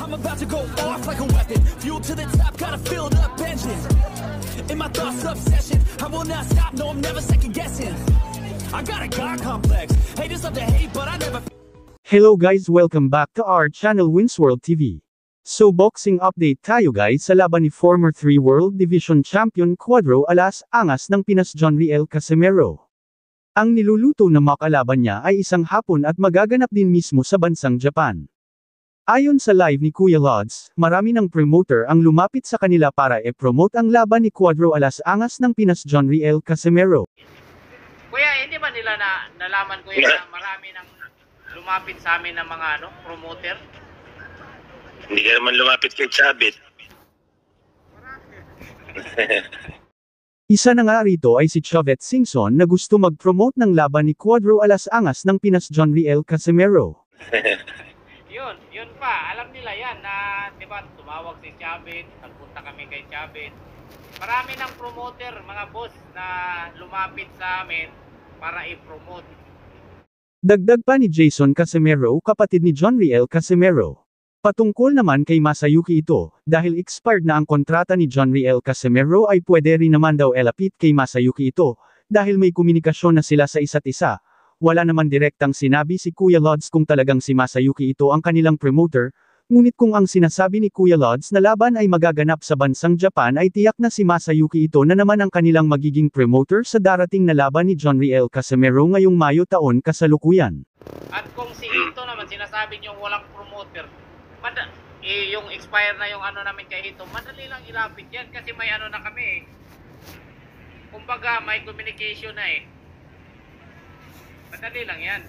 I'm about to go off like a weapon. Fuel to the top, got a filled up engine. In my thoughts, obsession. I will not stop, no, I'm never second guessing. I got a God complex. Haters love to hate, but I never. Hello guys, welcome back to our channel Winsworld TV. So boxing update tayo guys sa laban ni former 3 World Division Champion Cuadro Alas Angas ng Pinas John Riel Casimero. Ang niluluto na makalaban niya ay isang hapon at magaganap din mismo sa bansang Japan. Ayon sa live ni Kuya Lods, marami ng promoter ang lumapit sa kanila para i-promote ang laban ni Cuadro Alas Angas ng Pinas John Riel Casimero. Kuya, hindi ba nila nalaman kuya na marami ng lumapit sa amin ng mga promoter? Hindi ka naman lumapit kay Chabit. Isa na nga rito ay si Chavez Singson na gusto mag-promote ng laban ni Cuadro Alas Angas ng Pinas John Riel Casimero. Yun pa, alam nila yan na, di ba, tumawag si Chabit, nagpunta kami kay Chabit. Marami ng promoter, mga boss, na lumapit sa amin para i-promote. Dagdag pa ni Jason Casimero, kapatid ni John Riel Casimero. Patungkol naman kay Masayuki ito, dahil expired na ang kontrata ni John Riel Casimero ay pwede rin naman daw elapit kay Masayuki ito, dahil may komunikasyon na sila sa isa't isa. Wala naman direktang sinabi si Kuya Lods kung talagang si Masayuki ito ang kanilang promoter, ngunit kung ang sinasabi ni Kuya Lods na laban ay magaganap sa bansang Japan ay tiyak na si Masayuki ito na naman ang kanilang magiging promoter sa darating na laban ni John Riel Casimero ngayong Mayo taon kasalukuyan. At kung si Ito naman sinasabi niyo walang promoter, yung expire na yung namin kay Ito, madali lang ilapit yan kasi may na kami eh. Kumbaga may communication na eh. Madali lang yan.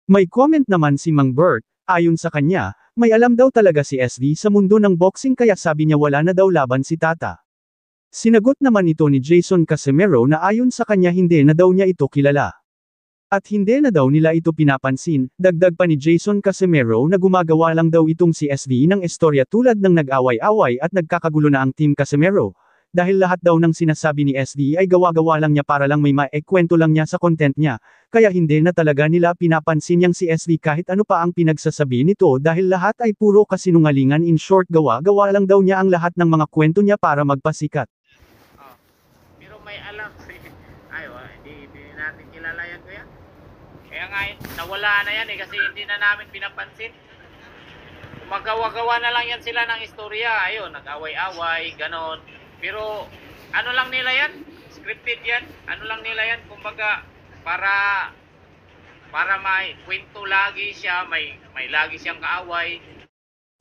May comment naman si Mang Bert, ayon sa kanya, may alam daw talaga si SV sa mundo ng boxing kaya sabi niya wala na daw laban si Tata. Sinagot naman ito ni Jason Casimero na ayon sa kanya hindi na daw niya ito kilala. At hindi na daw nila ito pinapansin, dagdag pa ni Jason Casimero na gumagawa lang daw itong si SV ng istorya tulad ng nag-away-away at nagkakagulo na ang Team Casimero. Dahil lahat daw ng sinasabi ni SV ay gawa-gawa lang niya para lang may kwento lang niya sa content niya, kaya hindi na talaga nila pinapansin yang si SV kahit ano pa ang pinagsasabi nito dahil lahat ay puro kasinungalingan. In short, gawa-gawa lang daw niya ang lahat ng mga kwento niya para magpasikat. Pero may alam hindi natin kilala yan kuya. Kaya nga nawala na yan eh kasi hindi na namin pinapansin. Magawa-gawa na lang yan sila ng istorya, ayun, nag-away-away, ganon. Pero ano lang nila yan? Scripted yan? Ano lang nila yan? Kumbaga para may kwento lagi siya, may lagi siyang kaaway.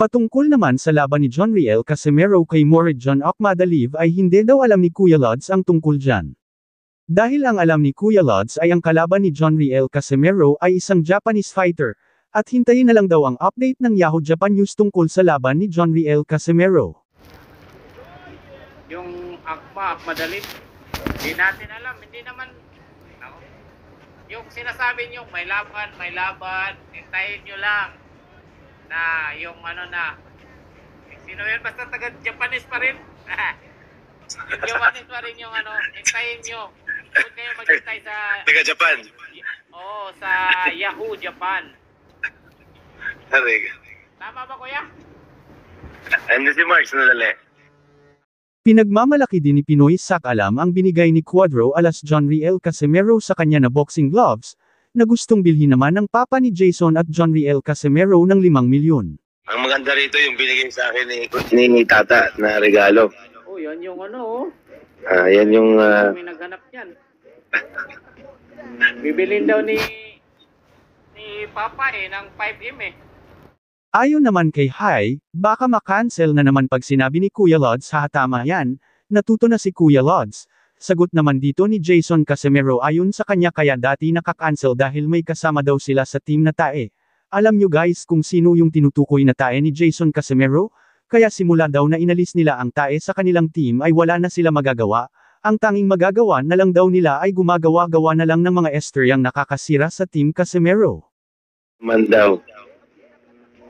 Patungkol naman sa laban ni John Riel Casimero kay Mored John Okmadaliv ay hindi daw alam ni Kuya Lods ang tungkol dyan. Dahil ang alam ni Kuya Lods ay ang kalaban ni John Riel Casimero ay isang Japanese fighter, at hintayin na lang daw ang update ng Yahoo Japan News tungkol sa laban ni John Riel Casimero. Yung Akmadaliv, hindi natin alam, hindi naman, yung sinasabi nyo, may laban, hintayin nyo lang, na yung sino yun, basta taga-Japanese pa rin, Japanese pa rin yung hintayin nyo, huwag kayo maghintay sa, Taga-Japan. Oo, sa Yahoo Japan. Tama ba kuya? Ano si Marks na dali? Pinagmamalaki din ni Pinoy Sakalam ang binigay ni Cuadro Alas John Riel Casimero sa kanya na boxing gloves, na gustong bilhin naman ng papa ni Jason at John Riel Casimero ng 5 milyon. Ang maganda rito yung binigay sa akin ni Tata na regalo. Oh, yan yung Yan yung... may naghanap yan. Bibilin daw ni Papa ng 5M eh. Ayon naman kay Hai, baka makancel na naman pag sinabi ni Kuya Lods tama yan, natuto na si Kuya Lods. Sagot naman dito ni Jason Casimero ayon sa kanya kaya dati nakakancel dahil may kasama daw sila sa team na tae. Alam nyo guys kung sino yung tinutukoy na tae ni Jason Casimero? Kaya simula daw na inalis nila ang tae sa kanilang team ay wala na sila magagawa. Ang tanging magagawa na lang daw nila ay gumagawa-gawa na lang ng mga estoryang nakakasira sa team Casimero. Man daw.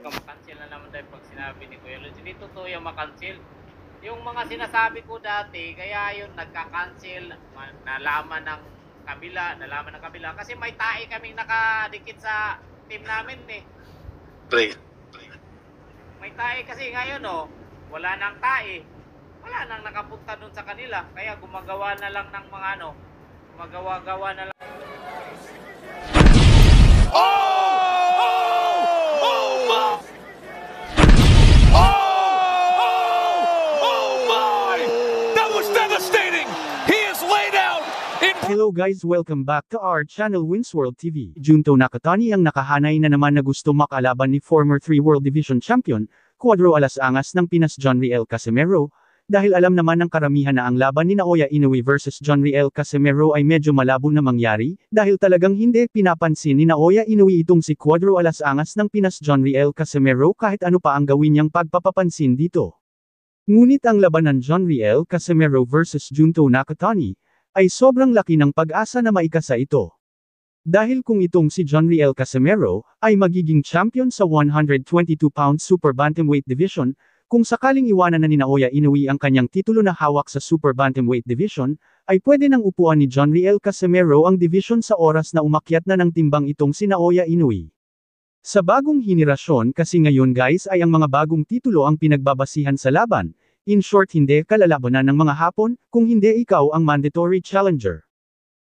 Makancel na naman dahil pag sinabi ni Kuya Lods, hindi totoo yung makancel. Yung mga sinasabi ko dati, kaya yun nagka-cancel, nalaman ng kabila, kasi may tae kaming nakadikit sa team namin eh. Pre. May tae kasi ngayon, oh. Wala nang tae. Wala nang nakapunta dun sa kanila. Kaya gumagawa na lang ng mga ano. Gumagawa-gawa na lang. Hello guys, welcome back to our channel Winsworld TV. Junto Nakatani ang nakahanay na naman na gusto makalaban ni former 3 World Division Champion, Cuadro Alas Angas ng Pinas John Riel Casimero, dahil alam naman ng karamihan na ang laban ni Naoya Inoue versus John Riel Casimero ay medyo malabo na mangyari, dahil talagang hindi pinapansin ni Naoya Inoue itong si Cuadro Alas Angas ng Pinas John Riel Casimero kahit ano pa ang gawin niyang pagpapapansin dito. Ngunit ang laban ng John Riel Casimero versus Junto Nakatani ay sobrang laki ng pag-asa na maikasa ito. Dahil kung itong si John Riel Casimero ay magiging champion sa 122-pound Super Bantamweight Division, kung sakaling iwanan na ni Naoya Inoue ang kanyang titulo na hawak sa Super Bantamweight Division, ay pwede nang upuan ni John Riel Casimero ang division sa oras na umakyat na ng timbang itong si Naoya Inoue. Sa bagong henerasyon kasi ngayon guys ay ang mga bagong titulo ang pinagbabasihan sa laban. In short, hindi kalalabanan ng mga Hapon, kung hindi ikaw ang mandatory challenger.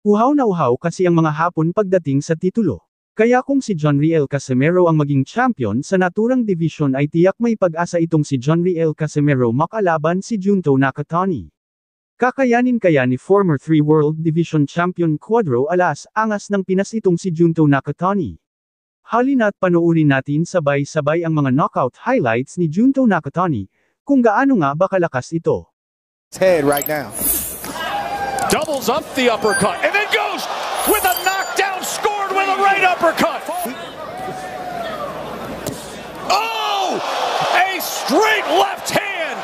Uhaw na uhaw kasi ang mga Hapon pagdating sa titulo. Kaya kung si John Riel Casimero ang maging champion sa naturang division ay tiyak may pag-asa itong si John Riel Casimero makalaban si Junto Nakatani. Kakayanin kaya ni former 3 World Division Champion Cuadro Alas Angas ng Pinas itong si Junto Nakatani. Halina't panoorin natin sabay-sabay ang mga knockout highlights ni Junto Nakatani, kung gaano nga ba kalakas ito. Head right now. Doubles up the uppercut and then goes with a knockdown, scored with a right uppercut. Oh! A straight left hand.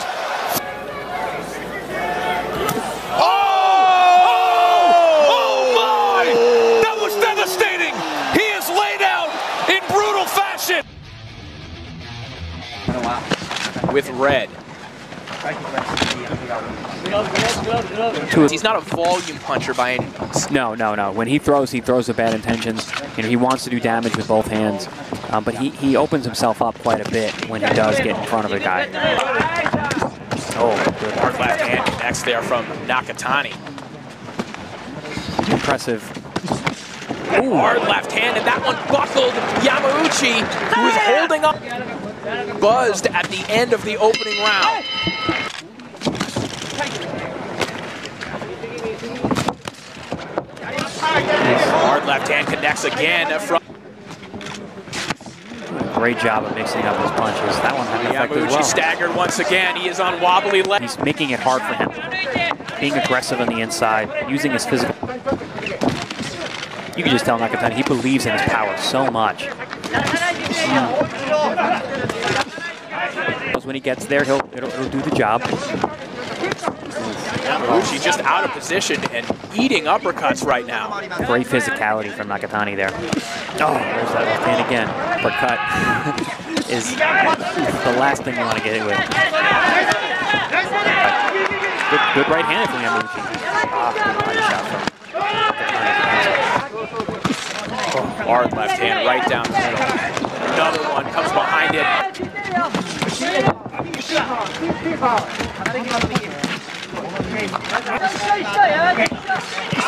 Oh my! That was devastating. He is laid out in brutal fashion. With red. He's not a volume puncher by any means. No. When he throws with bad intentions. You know, he wants to do damage with both hands, but he opens himself up quite a bit when he does get in front of a guy. Oh, good hard left hand connects there from Nakatani. Impressive. Ooh. Hard left hand, and that one buckled Yamauchi, who was holding up. Buzzed at the end of the opening round. Hard left hand connects again from. Great job of mixing up his punches. That one had an effect as well. Staggered once again. He is on wobbly left. He's making it hard for him. Being aggressive on the inside, using his physical. You can just tell Nakatani, he believes in his power so much. When he gets there, it'll do the job. Yamauchi just out of position and eating uppercuts right now. Great physicality from Nakatani there. Oh, there's that left hand again. Uppercut is the last thing you want to get hit with. Good right hand from Yamauchi. Good body shot from Nakatani. Hard left hand right down the middle. Another one comes behind it.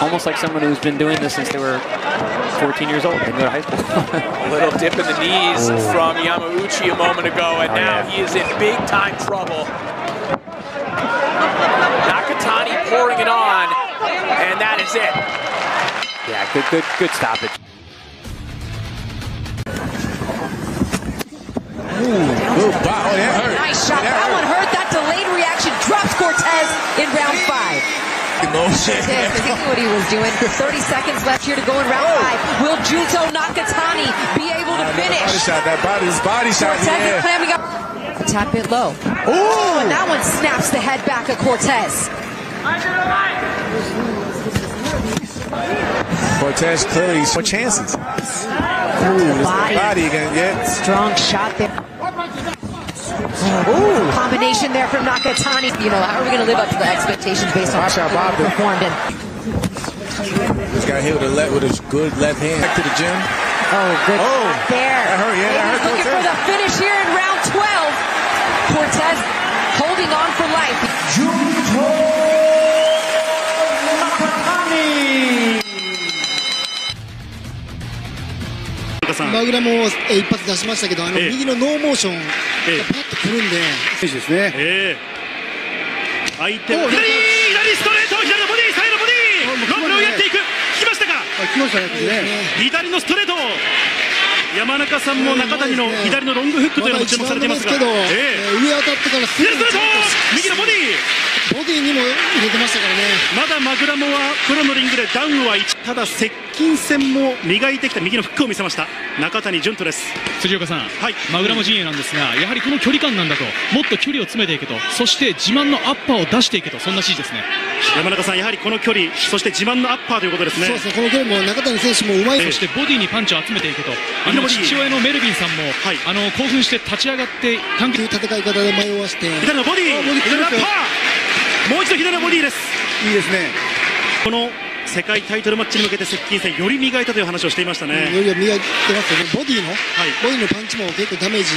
Almost like someone who's been doing this since they were 14 years old. They go to high school. A little dip in the knees from Yamauchi a moment ago, and now he is in big time trouble. Nakatani pouring it on, and that is it. Yeah, good stoppage. Nice shot. That one hurt. That delayed reaction drops Cortez in round 5. Cortez thinking what he was doing. With 30 seconds left here to go in round 5. Will Junto Nakatani be able to finish? Body shot. That body shot. Cortez is clamming up. A tad bit low. Oh, and that one snaps the head back of Cortez. Cortez clearly more chances. Body again, yeah. Strong shot there. Ooh. Combination there from Nakatani. You know, how are we going to live up to the expectations based on how Bob performed? Just got hit with a good left hand. Back to the gym. Oh, good shot there. That hurt, yeah. That hurt. Looking for the finish here in round 12. マグラも一発出しましたけど、右のノーモーションがパッとくるんで、選手ですね。相手を左ストレート、左のボディ、サイドボディ、ロングをやっていく、効きましたか。来ましたね。左のストレート。山中さんも中谷の左のロングフックというのも注目されていますが、上当たってから左ストレート、右のボディにも入れてましたからね。まだマグラモはプロのリングでダウンは1、ただ接近戦も磨いてきた右のフックを見せました中谷潤人です。辻岡さん、マグラモ陣営なんですが、やはりこの距離感なんだと、もっと距離を詰めていけと、そして自慢のアッパーを出していけと、そんな指示ですね。山中さん、やはりここの距離、そして自慢のアッパーということですね。そうですね、この距離も中谷選手もうまい。そしてボディにパンチを集めていけと、父親のメルビンさんも、興奮して立ち上がって関係戦い方で迷わして、左のボディ、左のアッパー、もう一度左のボディです。いいですね。この世界タイトルマッチに向けて接近戦より磨いたという話をしていましたね。より磨いてますよね。ボディのパンチも結構ダメージ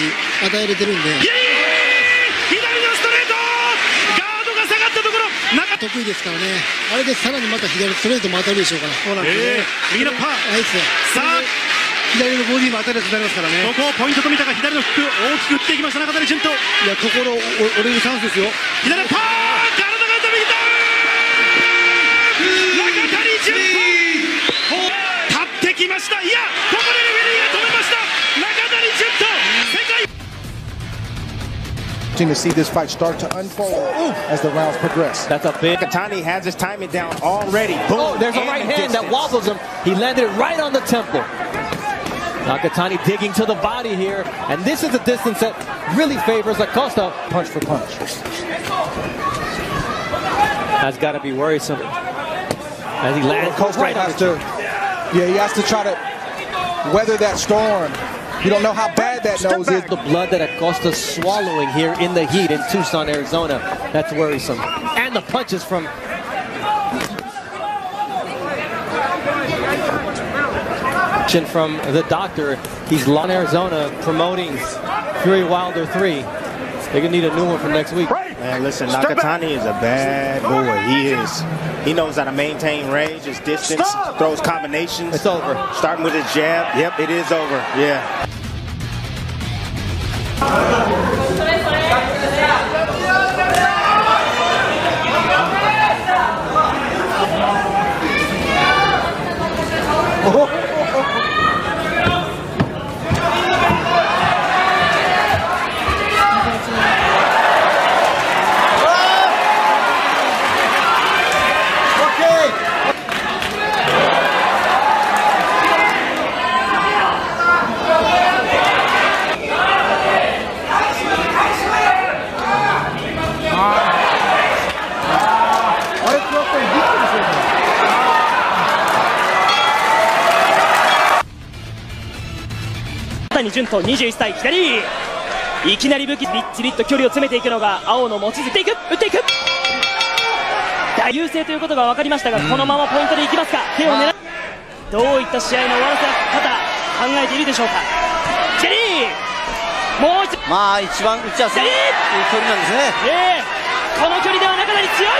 与えられてるんで。左のストレート、ガードが下がったところ、得意ですからね。あれでさらにまた左ストレートも当たるでしょうから。そうなんですね。右のパー、さあ左のボディも当たりやすくなりますからね。ここをポイントと見たか、左のフック大きく打っていきました中谷潤人。いや、心折れるチャンスですよ。左のパー、体が飛び出た、中谷潤人立ってきました。いや、ここでレフェリーが止めました。中谷潤人、世界To see this fight start to unfold as the rounds progress. That's a big. Nakatani has his timing down already. Boom. There's a right hand that wobbles him. He landed it right on the temple. Nakatani digging to the body here, and this is a distance that really favors Acosta. Punch for punch. That's got to be worrisome. As he lands, Acosta has to. Yeah, he has to try to weather that storm. You don't know how bad that nose is. The blood that Acosta's swallowing here in the heat in Tucson, Arizona. That's worrisome. And the punches from the doctor. He's in Arizona promoting Fury Wilder 3. They're gonna need a new one for next week. Man, listen, Nakatani is a bad boy. He is. He knows how to maintain range, his distance, throws combinations. It's over. Starting with his jab. Yep, it is over. Yeah. Nakatani Junto 21歳左、いきなり武器、びっちりと距離を詰めていくのが青の望月。打っていく大優勢ということが分かりましたが、このままポイントでいきますか。手を狙う、どういった試合の終わらせ方考えているでしょうか。左、もう一度、一番打ちやすい距離なんですね。この距離では中谷強い。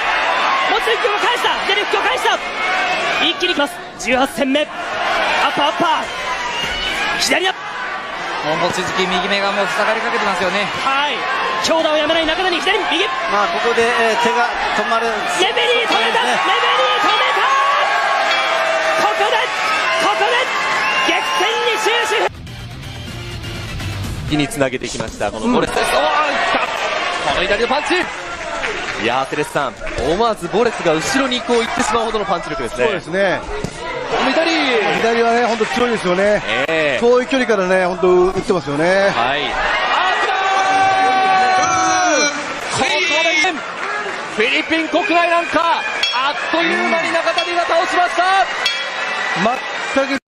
持つフックを返した、左フックを返した、一気にいきます。18戦目、アッパー左だ。望月右目がもう塞がりかけてますよね。強打をやめない中谷左右。ここで手が止まる。レフェリー止めた、レフェリー止めた。ここで激戦に終止。につなげてきましたこのボレスです。この左のパンチ。いやー、テレスさん、思わずボレスが後ろにこう行ってしまうほどのパンチ力ですね。そうですね。左はね、本当強いですよね。遠い距離からね、本当打ってますよね。フィリピン国内ランカー、あっという間に中谷が倒しました。全く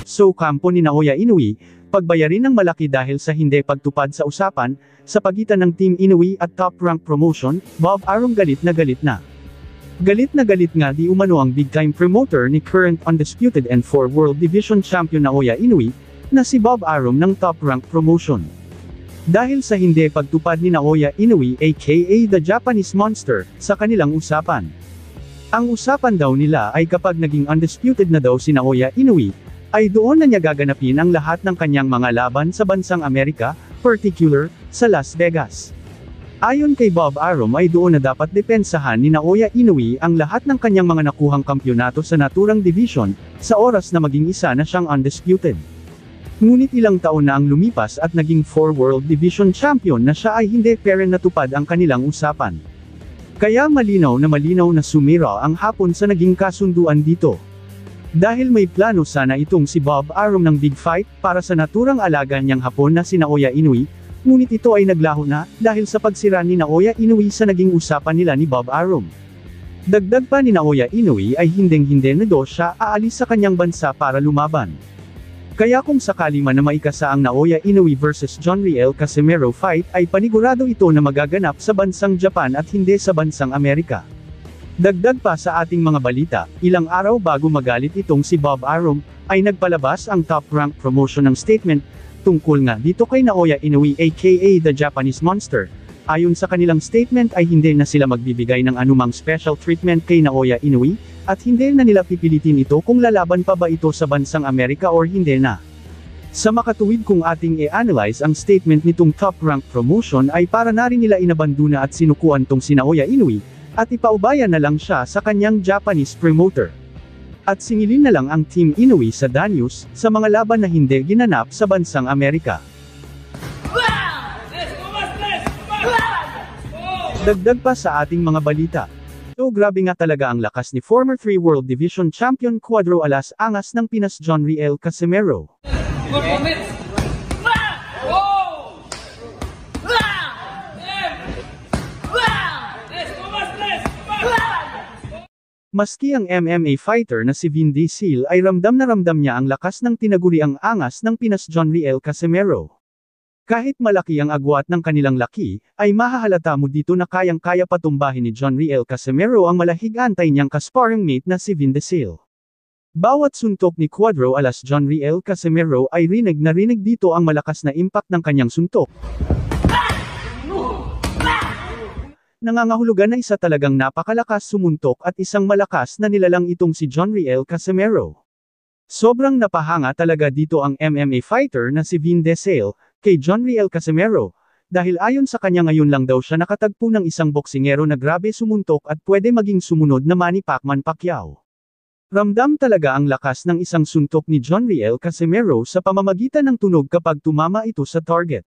So kampo ni Naoya Inoue, pagbayarin ng malaki dahil sa hindi pagtupad sa usapan, sa pagitan ng Team Inoue at Top Rank Promotion, Bob Arum galit na. Galit nga di umano ang big-time promoter ni current undisputed and 4 World Division Champion Naoya Inoue, na si Bob Arum ng Top Rank Promotion. Dahil sa hindi pagtupad ni Naoya Inoue aka The Japanese Monster, sa kanilang usapan. Ang usapan daw nila ay kapag naging undisputed na daw si Naoya Inoue, ay doon na niya gaganapin ang lahat ng kanyang mga laban sa bansang Amerika, particular, sa Las Vegas. Ayon kay Bob Arum ay doon na dapat depensahan ni Naoya Inoue ang lahat ng kanyang mga nakuhang kampyonato sa naturang division, sa oras na maging isa na siyang undisputed. Ngunit ilang taon na ang lumipas at naging 4 World Division Champion na siya ay hindi pero natupad ang kanilang usapan. Kaya malinaw na sumira ang hapon sa naging kasunduan dito. Dahil may plano sana itong si Bob Arum ng big fight para sa naturang alaga niyang hapon na si Naoya Inoue, ngunit ito ay naglaho na dahil sa pagsira ni Naoya Inoue sa naging usapan nila ni Bob Arum. Dagdag pa ni Naoya Inoue ay hinding-hindi na daw siya aalis sa kanyang bansa para lumaban. Kaya kung sakali man na maikasa ang Naoya Inoue vs John Riel Casimero fight ay panigurado ito na magaganap sa bansang Japan at hindi sa bansang Amerika. Dagdag pa sa ating mga balita, ilang araw bago magalit itong si Bob Arum, ay nagpalabas ang Top Rank Promotion ng statement, tungkol nga dito kay Naoya Inoue aka The Japanese Monster. Ayon sa kanilang statement ay hindi na sila magbibigay ng anumang special treatment kay Naoya Inoue, at hindi na nila pipilitin ito kung lalaban pa ba ito sa bansang Amerika or hindi na. Sa makatuwid kung ating i-analyze ang statement nitong Top Rank Promotion ay para na rin nila inabandona at sinukuan tong si Naoya Inoue, at ipaubaya na lang siya sa kanyang Japanese promoter. At singilin na lang ang Team Inoue sa Danius, sa mga laban na hindi ginanap sa bansang Amerika. Dagdag pa sa ating mga balita. So grabe nga talaga ang lakas ni former 3 World Division Champion Cuadro Alas Angas ng Pinas John Riel Casimero. Maski ang MMA fighter na si Vin Diesel ay ramdam na ramdam niya ang lakas ng tinaguriang angas ng Pinas John Riel Casimero. Kahit malaki ang agwat ng kanilang laki, ay mahahalata mo dito na kayang-kaya patumbahin ni John Riel Casimero ang malahig antay niyang kasparring mate na si Vin Diesel. Bawat suntok ni Cuadro Alas John Riel Casimero ay rinig na rinig dito ang malakas na impact ng kanyang suntok. Nangangahulugan na isa talagang napakalakas sumuntok at isang malakas na nilalang itong si John Riel Casimero. Sobrang napahanga talaga dito ang MMA fighter na si Vin Diesel, kay John Riel Casimero, dahil ayon sa kanya ngayon lang daw siya nakatagpo ng isang boksingero na grabe sumuntok at pwede maging sumunod na Manny Pacquiao. Ramdam talaga ang lakas ng isang suntok ni John Riel Casimero sa pamamagitan ng tunog kapag tumama ito sa target.